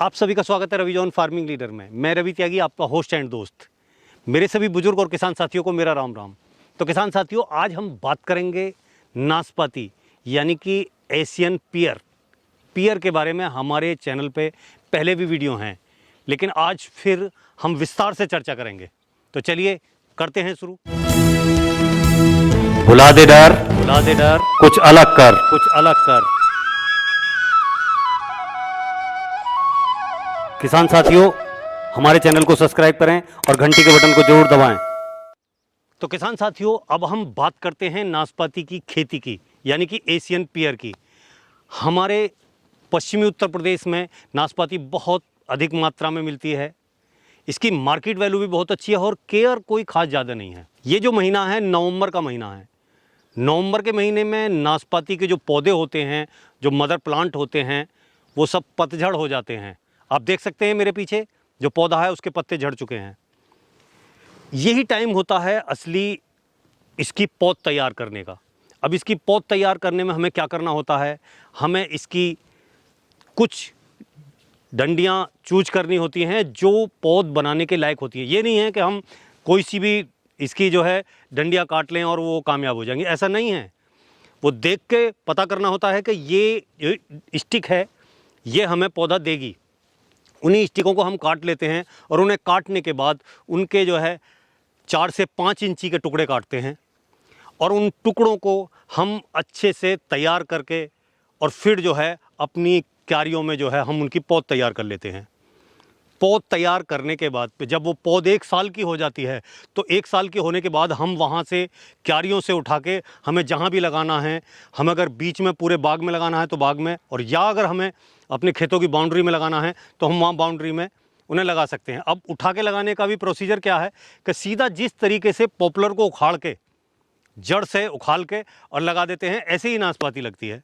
आप सभी का स्वागत है रवि जॉन फार्मिंग लीडर में। मैं रवि त्यागी, आपका होस्ट एंड दोस्त। मेरे सभी बुजुर्ग और किसान साथियों को मेरा राम राम। तो किसान साथियों, आज हम बात करेंगे नाशपाती यानी कि एशियन पीयर के बारे में। हमारे चैनल पे पहले भी वीडियो हैं, लेकिन आज फिर हम विस्तार से चर्चा करेंगे। तो चलिए करते हैं शुरू। भुला दे डर, कुछ अलग कर। किसान साथियों, हमारे चैनल को सब्सक्राइब करें और घंटी के बटन को जरूर दबाएं। तो किसान साथियों, अब हम बात करते हैं नाशपाती की खेती की, यानी कि एशियन पीयर की। हमारे पश्चिमी उत्तर प्रदेश में नाशपाती बहुत अधिक मात्रा में मिलती है। इसकी मार्केट वैल्यू भी बहुत अच्छी है और केयर कोई खास ज़्यादा नहीं है। ये जो महीना है, नवंबर का महीना है। नवंबर के महीने में नाशपाती के जो पौधे होते हैं, जो मदर प्लांट होते हैं, वो सब पतझड़ हो जाते हैं। आप देख सकते हैं मेरे पीछे जो पौधा है उसके पत्ते झड़ चुके हैं। यही टाइम होता है असली इसकी पौध तैयार करने का। अब इसकी पौध तैयार करने में हमें क्या करना होता है, हमें इसकी कुछ डंडियां चूज करनी होती हैं जो पौध बनाने के लायक होती है। ये नहीं है कि हम कोई सी भी इसकी जो है डंडियां काट लें और वो कामयाब हो जाएंगी, ऐसा नहीं है। वो देख के पता करना होता है कि ये स्टिक है, ये हमें पौधा देगी। उन्हीं स्टिकों को हम काट लेते हैं और उन्हें काटने के बाद उनके जो है 4 से 5 इंची के टुकड़े काटते हैं और उन टुकड़ों को हम अच्छे से तैयार करके और फिर जो है अपनी क्यारियों में जो है हम उनकी पौध तैयार कर लेते हैं। पौध तैयार करने के बाद जब वो पौध 1 साल की हो जाती है, तो 1 साल की होने के बाद हम वहाँ से क्यारियों से उठा के हमें जहाँ भी लगाना है, हम अगर बीच में पूरे बाग में लगाना है तो बाग में, और या अगर हमें अपने खेतों की बाउंड्री में लगाना है तो हम वहाँ बाउंड्री में उन्हें लगा सकते हैं। अब उठा के लगाने का भी प्रोसीजर क्या है कि सीधा जिस तरीके से पॉपुलर को उखाड़ के, जड़ से उखाड़ के और लगा देते हैं, ऐसे ही नाशपाती लगती है।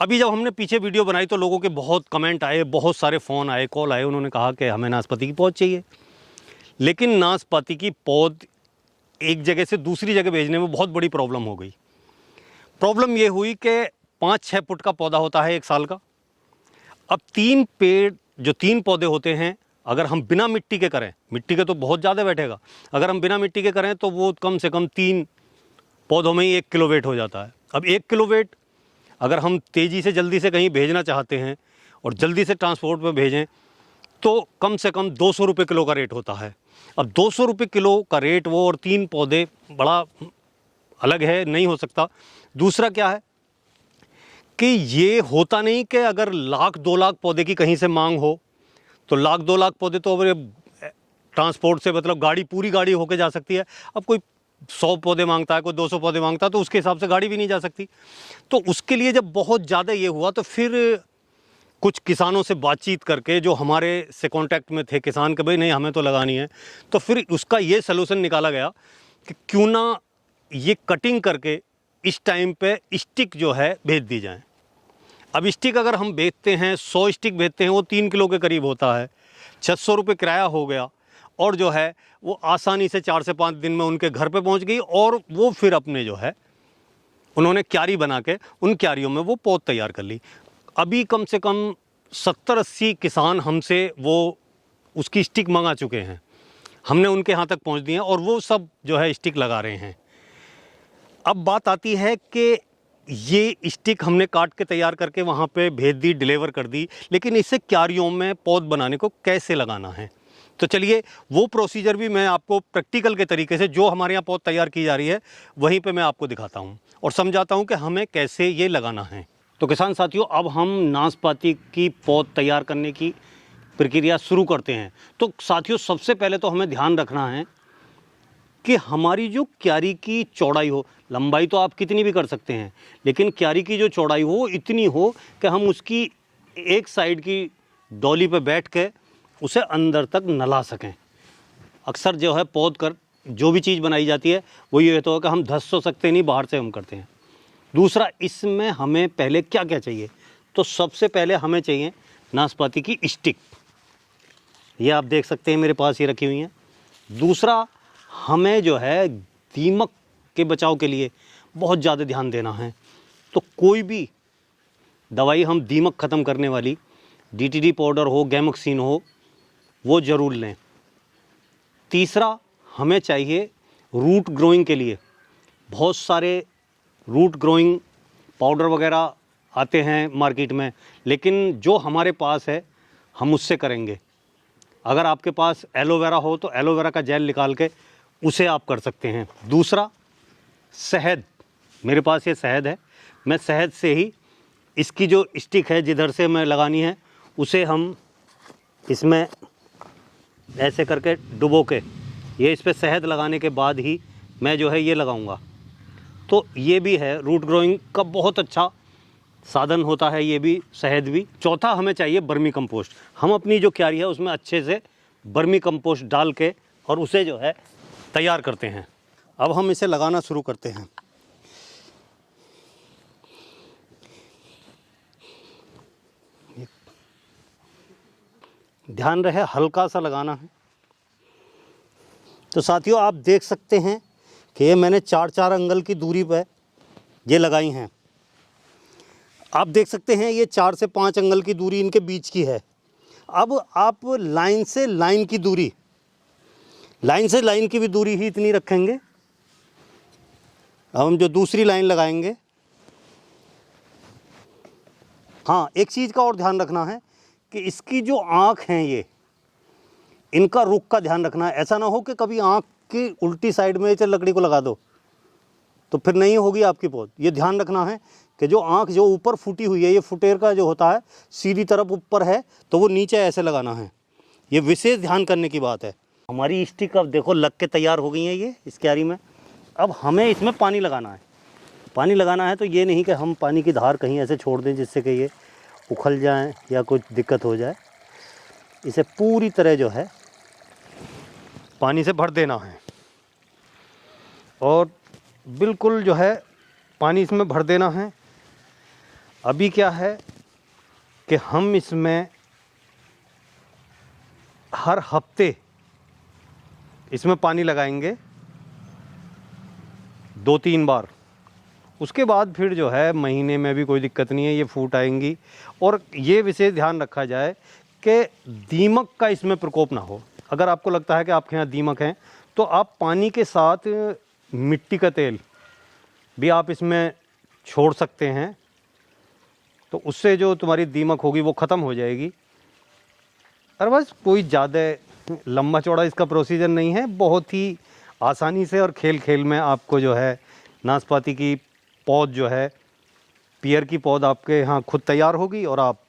अभी जब हमने पीछे वीडियो बनाई तो लोगों के बहुत कमेंट आए, बहुत सारे फ़ोन आए, कॉल आए। उन्होंने कहा कि हमें नाशपाती की पौध चाहिए। लेकिन नाशपाती की पौध एक जगह से दूसरी जगह भेजने में बहुत बड़ी प्रॉब्लम हो गई। प्रॉब्लम ये हुई कि 5-6 फुट का पौधा होता है 1 साल का। अब 3 पेड़, जो 3 पौधे होते हैं, अगर हम बिना मिट्टी के करें, मिट्टी के तो बहुत ज़्यादा बैठेगा, अगर हम बिना मिट्टी के करें तो वो कम से कम 3 पौधों में ही 1 किलो वेट हो जाता है। अब 1 किलो वेट अगर हम तेज़ी से जल्दी से कहीं भेजना चाहते हैं और जल्दी से ट्रांसपोर्ट में भेजें तो कम से कम 200 रुपये किलो का रेट होता है। अब 200 रुपये किलो का रेट वो, और 3 पौधे, बड़ा अलग है, नहीं हो सकता। दूसरा क्या है कि ये होता नहीं कि अगर 1,00,000-2 लाख पौधे की कहीं से मांग हो तो 1,00,000-2 लाख पौधे तो अब ट्रांसपोर्ट से, मतलब गाड़ी, पूरी गाड़ी होके जा सकती है। अब कोई 100 पौधे मांगता है, कोई 200 पौधे मांगता है, तो उसके हिसाब से गाड़ी भी नहीं जा सकती। तो उसके लिए जब बहुत ज़्यादा ये हुआ तो फिर कुछ किसानों से बातचीत करके, जो हमारे से कांटेक्ट में थे किसान, के भाई नहीं हमें तो लगानी है, तो फिर उसका ये सलूशन निकाला गया कि क्यों ना ये कटिंग करके इस टाइम पे स्टिक जो है भेज दी जाए। अब स्टिक अगर हम बेचते हैं, 100 स्टिक बेचते हैं, वो 3 किलो के करीब होता है। 600 रुपये किराया हो गया और जो है वो आसानी से 4 से 5 दिन में उनके घर पे पहुंच गई और वो फिर अपने जो है उन्होंने क्यारी बना के उन क्यारियों में वो पौध तैयार कर ली। अभी कम से कम 70-80 किसान हमसे वो उसकी स्टिक मंगा चुके हैं, हमने उनके यहाँ तक पहुँच दी हैं और वो सब जो है स्टिक लगा रहे हैं। अब बात आती है कि ये स्टिक हमने काट के तैयार करके वहाँ पे भेज दी, डिलीवर कर दी, लेकिन इसे क्यारियों में पौध बनाने को कैसे लगाना है, तो चलिए वो प्रोसीजर भी मैं आपको प्रैक्टिकल के तरीके से, जो हमारे यहाँ पौध तैयार की जा रही है वहीं पे मैं आपको दिखाता हूँ और समझाता हूँ कि हमें कैसे ये लगाना है। तो किसान साथियों, अब हम नाशपाती की पौध तैयार करने की प्रक्रिया शुरू करते हैं। तो साथियों, सबसे पहले तो हमें ध्यान रखना है कि हमारी जो क्यारी की चौड़ाई हो, लंबाई तो आप कितनी भी कर सकते हैं, लेकिन क्यारी की जो चौड़ाई हो इतनी हो कि हम उसकी एक साइड की डॉली पे बैठ के उसे अंदर तक नला सकें। अक्सर जो है पौध कर जो भी चीज़ बनाई जाती है वो ये तो है कि हम धस तो सकते नहीं, बाहर से हम करते हैं। दूसरा, इसमें हमें पहले क्या क्या चाहिए, तो सबसे पहले हमें चाहिए नाशपाती की स्टिक। ये आप देख सकते हैं मेरे पास ये रखी हुई हैं। दूसरा, हमें जो है दीमक के बचाव के लिए बहुत ज़्यादा ध्यान देना है। तो कोई भी दवाई हम दीमक ख़त्म करने वाली DTD पाउडर हो, गैमोक्सिन हो, वो ज़रूर लें। तीसरा, हमें चाहिए रूट ग्रोइंग के लिए बहुत सारे रूट ग्रोइंग पाउडर वगैरह आते हैं मार्केट में, लेकिन जो हमारे पास है हम उससे करेंगे। अगर आपके पास एलोवेरा हो तो एलोवेरा का जेल निकाल के उसे आप कर सकते हैं। दूसरा, शहद, मेरे पास ये शहद है, मैं शहद से ही इसकी जो स्टिक है जिधर से मैं लगानी है उसे हम इसमें ऐसे करके डुबो के ये इस पर शहद लगाने के बाद ही मैं जो है ये लगाऊंगा। तो ये भी है रूट ग्रोइंग का बहुत अच्छा साधन होता है ये भी, शहद भी। चौथा, हमें चाहिए बर्मी कंपोस्ट। हम अपनी जो क्यारी है उसमें अच्छे से बर्मी कंपोस्ट डाल के और उसे जो है तैयार करते हैं। अब हम इसे लगाना शुरू करते हैं। ध्यान रहे हल्का सा लगाना है। तो साथियों, आप देख सकते हैं कि ये मैंने 4-4 अंगल की दूरी पर ये लगाई हैं। आप देख सकते हैं ये 4 से 5 अंगल की दूरी इनके बीच की है। अब आप लाइन से लाइन की दूरी, लाइन से लाइन की भी दूरी ही इतनी रखेंगे। अब हम जो दूसरी लाइन लगाएंगे, हाँ, एक चीज़ का और ध्यान रखना है कि इसकी जो आँख हैं ये, इनका रुख का ध्यान रखना है। ऐसा ना हो कि कभी आँख की उल्टी साइड में चल लकड़ी को लगा दो तो फिर नहीं होगी आपकी पौध। ये ध्यान रखना है कि जो आँख जो ऊपर फूटी हुई है, ये फुटेर का जो होता है सीधी तरफ ऊपर है तो वो नीचे ऐसे लगाना है। ये विशेष ध्यान करने की बात है। हमारी स्टिक अब देखो लग के तैयार हो गई है ये इस क्यारी में। अब हमें इसमें पानी लगाना है। पानी लगाना है तो ये नहीं कि हम पानी की धार कहीं ऐसे छोड़ दें जिससे कि ये उखल जाए या कुछ दिक्कत हो जाए। इसे पूरी तरह जो है पानी से भर देना है और बिल्कुल जो है पानी इसमें भर देना है। अभी क्या है कि हम इसमें हर हफ्ते इसमें पानी लगाएंगे 2-3 बार। उसके बाद फिर जो है महीने में भी कोई दिक्कत नहीं है, ये फूट आएंगी। और ये विशेष ध्यान रखा जाए कि दीमक का इसमें प्रकोप ना हो। अगर आपको लगता है कि आपके यहाँ दीमक हैं तो आप पानी के साथ मिट्टी का तेल भी आप इसमें छोड़ सकते हैं, तो उससे जो तुम्हारी दीमक होगी वो ख़त्म हो जाएगी। और बस कोई ज़्यादा लंबा चौड़ा इसका प्रोसीजर नहीं है, बहुत ही आसानी से और खेल खेल में आपको जो है नाशपाती की पौध जो है, पियर की पौध आपके यहाँ खुद तैयार होगी और आप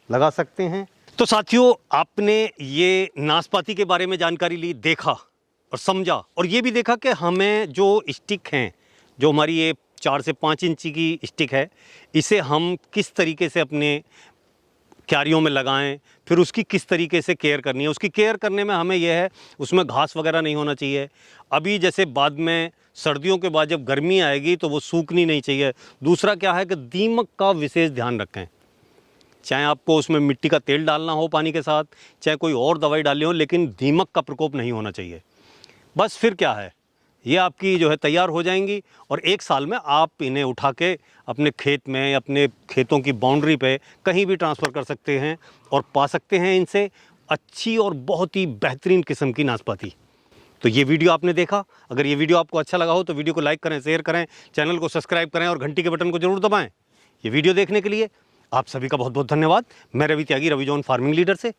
लगा सकते हैं। तो साथियों, आपने ये नाशपाती के बारे में जानकारी ली, देखा और समझा, और ये भी देखा कि हमें जो स्टिक हैं, जो हमारी ये 4 से 5 इंची की स्टिक है, इसे हम किस तरीके से अपने क्यारियों में लगाएं, फिर उसकी किस तरीके से केयर करनी है। उसकी केयर करने में हमें यह है, उसमें घास वगैरह नहीं होना चाहिए। अभी जैसे बाद में सर्दियों के बाद जब गर्मी आएगी तो वो सूखनी नहीं चाहिए। दूसरा क्या है कि दीमक का विशेष ध्यान रखें। चाहे आपको उसमें मिट्टी का तेल डालना हो पानी के साथ, चाहे कोई और दवाई डालनी हो, लेकिन दीमक का प्रकोप नहीं होना चाहिए। बस फिर क्या है, ये आपकी जो है तैयार हो जाएंगी और 1 साल में आप इन्हें उठा के अपने खेत में, अपने खेतों की बाउंड्री पे कहीं भी ट्रांसफ़र कर सकते हैं और पा सकते हैं इनसे अच्छी और बहुत ही बेहतरीन किस्म की नाशपाती। तो ये वीडियो आपने देखा। अगर ये वीडियो आपको अच्छा लगा हो तो वीडियो को लाइक करें, शेयर करें, चैनल को सब्सक्राइब करें और घंटी के बटन को जरूर दबाएं। ये वीडियो देखने के लिए आप सभी का बहुत बहुत धन्यवाद। मैं रवि त्यागी, रवि जॉन फार्मिंग लीडर से।